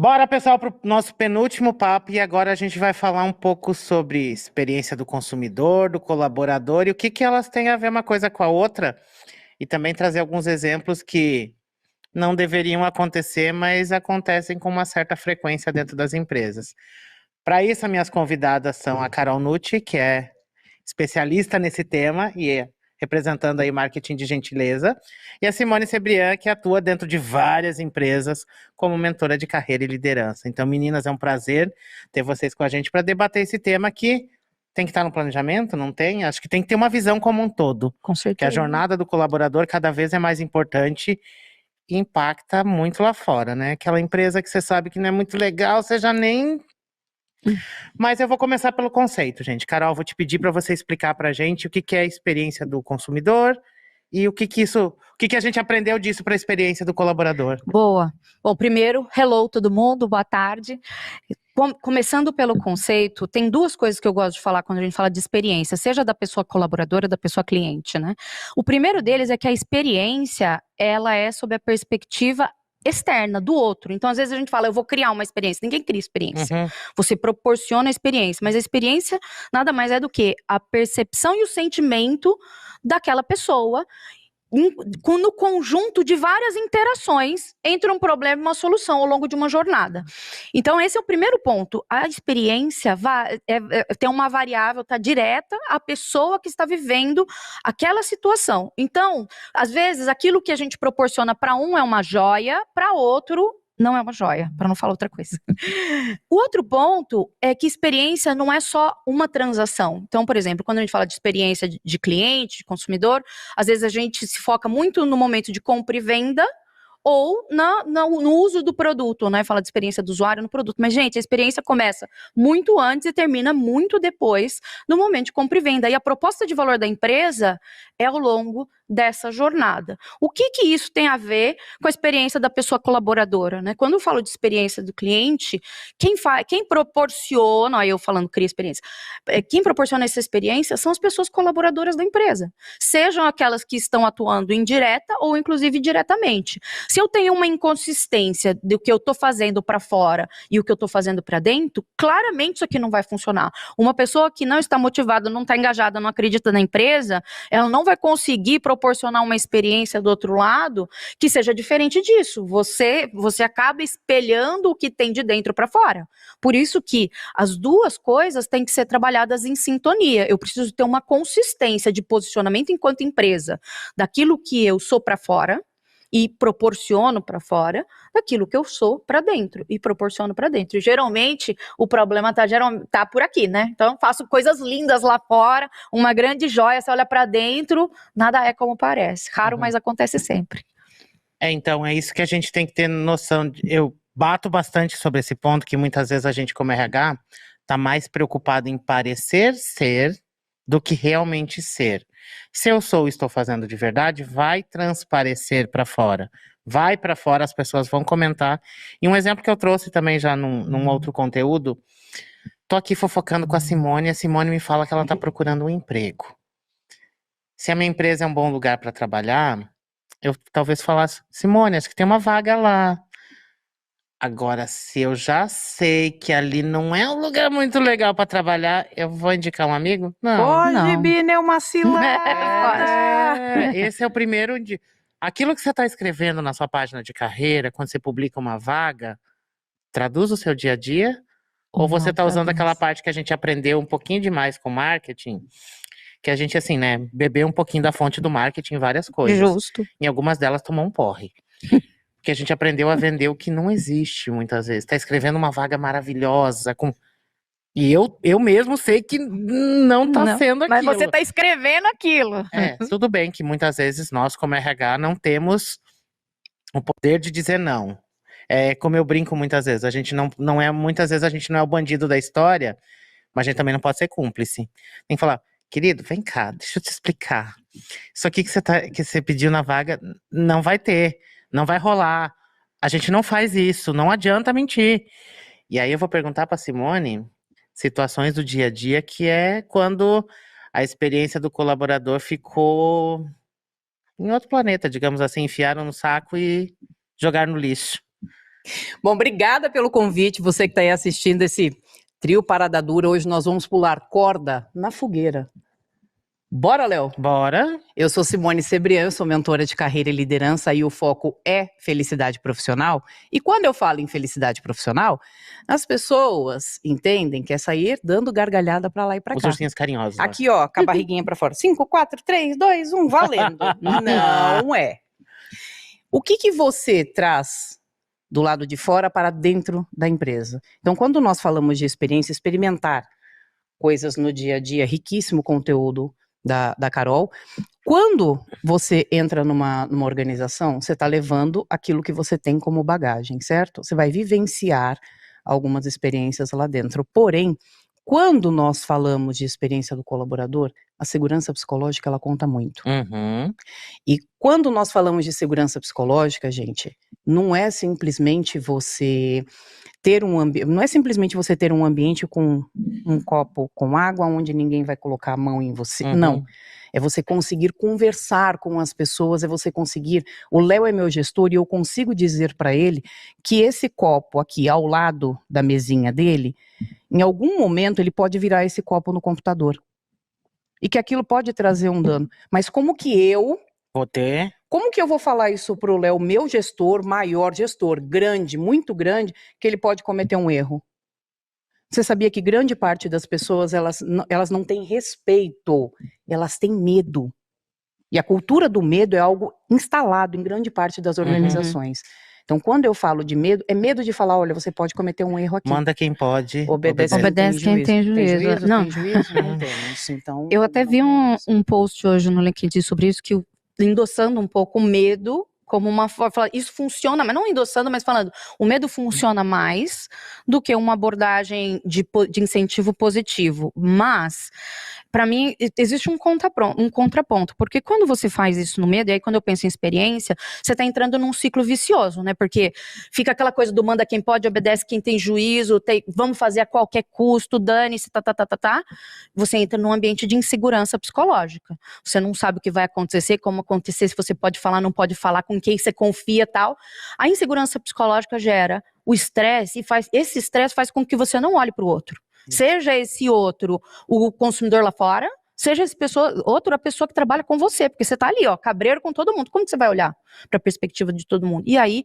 Bora, pessoal, para o nosso penúltimo papo e agora a gente vai falar um pouco sobre experiência do consumidor, do colaborador e o que elas têm a ver uma coisa com a outra e também trazer alguns exemplos que não deveriam acontecer, mas acontecem com uma certa frequência dentro das empresas. Para isso, as minhas convidadas são a Carol Nucci, que é especialista nesse tema e é representando aí marketing de gentileza, e a Simone Cebrián, que atua dentro de várias empresas como mentora de carreira e liderança. Então, meninas, é um prazer ter vocês com a gente para debater esse tema que tem que estar no planejamento, não tem? Acho que tem que ter uma visão como um todo. Com Que a certeza. jornada do colaborador cada vez é mais importante e impacta muito lá fora, né? Aquela empresa que você sabe que não é muito legal, você já nem... Mas eu vou começar pelo conceito, gente. Carol, vou te pedir para você explicar para a gente o que é a experiência do consumidor e o que a gente aprendeu disso para a experiência do colaborador. Boa. Bom, primeiro, hello todo mundo, boa tarde. Começando pelo conceito, tem duas coisas que eu gosto de falar quando a gente fala de experiência, seja da pessoa colaboradora, da pessoa cliente, né? O primeiro deles é que a experiência, ela é sob a perspectiva externa do outro. Então, às vezes a gente fala, eu vou criar uma experiência. Ninguém cria experiência. Uhum. Você proporciona a experiência, mas a experiência nada mais é do que a percepção e o sentimento daquela pessoa no conjunto de várias interações entre um problema e uma solução ao longo de uma jornada. Então, esse é o primeiro ponto. A experiência tem uma variável, está direta à pessoa que está vivendo aquela situação. Então, às vezes, aquilo que a gente proporciona para um é uma joia, para outro não é uma joia, para não falar outra coisa. O outro ponto é que experiência não é só uma transação. Então, por exemplo, quando a gente fala de experiência de cliente, de consumidor, às vezes a gente se foca muito no momento de compra e venda ou no uso do produto, né? Fala de experiência do usuário no produto. Mas, gente, a experiência começa muito antes e termina muito depois, no momento de compra e venda. E a proposta de valor da empresa é ao longo dessa jornada. O que isso tem a ver com a experiência da pessoa colaboradora, né? Quando eu falo de experiência do cliente, quem proporciona, aí eu falando cria experiência, quem proporciona essa experiência são as pessoas colaboradoras da empresa, sejam aquelas que estão atuando indireta ou inclusive diretamente. Se eu tenho uma inconsistência do que eu estou fazendo para fora e o que eu estou fazendo para dentro, claramente isso aqui não vai funcionar. Uma pessoa que não está motivada, não está engajada, não acredita na empresa, ela não vai conseguir proporcionar uma experiência do outro lado que seja diferente disso. Você acaba espelhando o que tem de dentro para fora. Por isso que as duas coisas têm que ser trabalhadas em sintonia. Eu preciso ter uma consistência de posicionamento enquanto empresa daquilo que eu sou para fora e proporciono para fora daquilo que eu sou para dentro e proporciono para dentro. E, geralmente, o problema tá por aqui, né? Então, eu faço coisas lindas lá fora, uma grande joia, você olha para dentro, nada é como parece. Raro, mas acontece sempre. Então, é isso que a gente tem que ter noção. Eu bato bastante sobre esse ponto, que muitas vezes a gente, como RH, está mais preocupado em parecer ser do que realmente ser. Se eu sou e estou fazendo de verdade, vai transparecer para fora. Vai para fora, as pessoas vão comentar. E um exemplo que eu trouxe também já num outro conteúdo, tô aqui fofocando com a Simone me fala que ela está procurando um emprego. Se a minha empresa é um bom lugar para trabalhar, eu talvez falasse, Simone, acho que tem uma vaga lá. Agora, se eu já sei que ali não é um lugar muito legal para trabalhar, eu vou indicar um amigo? Não. Pode, Não. Bina, é uma cilada. Esse é o primeiro. Aquilo que você está escrevendo na sua página de carreira, quando você publica uma vaga, traduz o seu dia a dia? Ou você está usando aquela parte que a gente aprendeu um pouquinho demais com marketing? Que a gente, assim, né, bebeu um pouquinho da fonte do marketing em várias coisas. Justo. Em algumas delas tomou um porre. Porque a gente aprendeu a vender o que não existe muitas vezes. Tá escrevendo uma vaga maravilhosa, e eu mesmo sei que não tá sendo aquilo. Mas você tá escrevendo aquilo. Tudo bem que muitas vezes nós, como RH, não temos o poder de dizer não. Como eu brinco muitas vezes, a gente muitas vezes a gente não é o bandido da história, mas a gente também não pode ser cúmplice. Tem que falar, querido, vem cá, deixa eu te explicar. Isso aqui que você pediu na vaga, não vai ter, não vai rolar. A gente não faz isso, não adianta mentir. E aí eu vou perguntar para Simone situações do dia a dia que é quando a experiência do colaborador ficou em outro planeta, digamos assim, enfiaram no saco e jogaram no lixo. Bom, obrigada pelo convite, você que está aí assistindo esse trio Parada Dura. Hoje nós vamos pular corda na fogueira. Bora, Léo? Bora. Eu sou Simone Cebrian, sou mentora de carreira e liderança e o foco é felicidade profissional. E quando eu falo em felicidade profissional, as pessoas entendem que é sair dando gargalhada para lá e para Os cá. ursinhos carinhosos. lá. Aqui, ó, com a barriguinha para fora. 5, 4, 3, 2, 1, valendo. Não é. O que você traz do lado de fora para dentro da empresa? Então, quando nós falamos de experiência, experimentar coisas no dia a dia, riquíssimo conteúdo da Carol. Quando você entra numa organização, você está levando aquilo que você tem como bagagem, certo? Você vai vivenciar algumas experiências lá dentro. Porém, quando nós falamos de experiência do colaborador, a segurança psicológica, ela conta muito. Uhum. E quando nós falamos de segurança psicológica, gente, não é simplesmente você ter não é simplesmente você ter um ambiente com um copo com água onde ninguém vai colocar a mão em você. Uhum. Não. É você conseguir conversar com as pessoas, é você conseguir. O Léo é meu gestor e eu consigo dizer para ele que esse copo aqui ao lado da mesinha dele, em algum momento ele pode virar esse copo no computador. E que aquilo pode trazer um dano. Mas como que eu vou falar isso pro Léo, meu gestor, maior gestor, grande, muito grande, que ele pode cometer um erro? Você sabia que grande parte das pessoas, elas não têm respeito, elas têm medo. E a cultura do medo é algo instalado em grande parte das organizações. Então, quando eu falo de medo, é medo de falar, olha, você pode cometer um erro aqui. Manda quem pode. Obedece quem tem juízo. Não. Tem juízo? Não temos. Então, eu até vi um post hoje no LinkedIn sobre isso, que endossando um pouco o medo como uma forma, isso funciona, mas não endossando, mas falando, o medo funciona mais do que uma abordagem de incentivo positivo, mas para mim existe um contraponto, porque quando você faz isso no medo, e aí quando eu penso em experiência, você tá entrando num ciclo vicioso, né, porque fica aquela coisa do manda quem pode, obedece quem tem juízo, vamos fazer a qualquer custo, dane-se, você entra num ambiente de insegurança psicológica, você não sabe o que vai acontecer, como acontecer, se você pode falar, não pode falar, com quem você confia e tal. A insegurança psicológica gera o estresse e esse estresse faz com que você não olhe para o outro. Seja esse outro o consumidor lá fora, seja a pessoa que trabalha com você, porque você tá ali, ó, cabreiro com todo mundo. Como que você vai olhar para a perspectiva de todo mundo? E aí,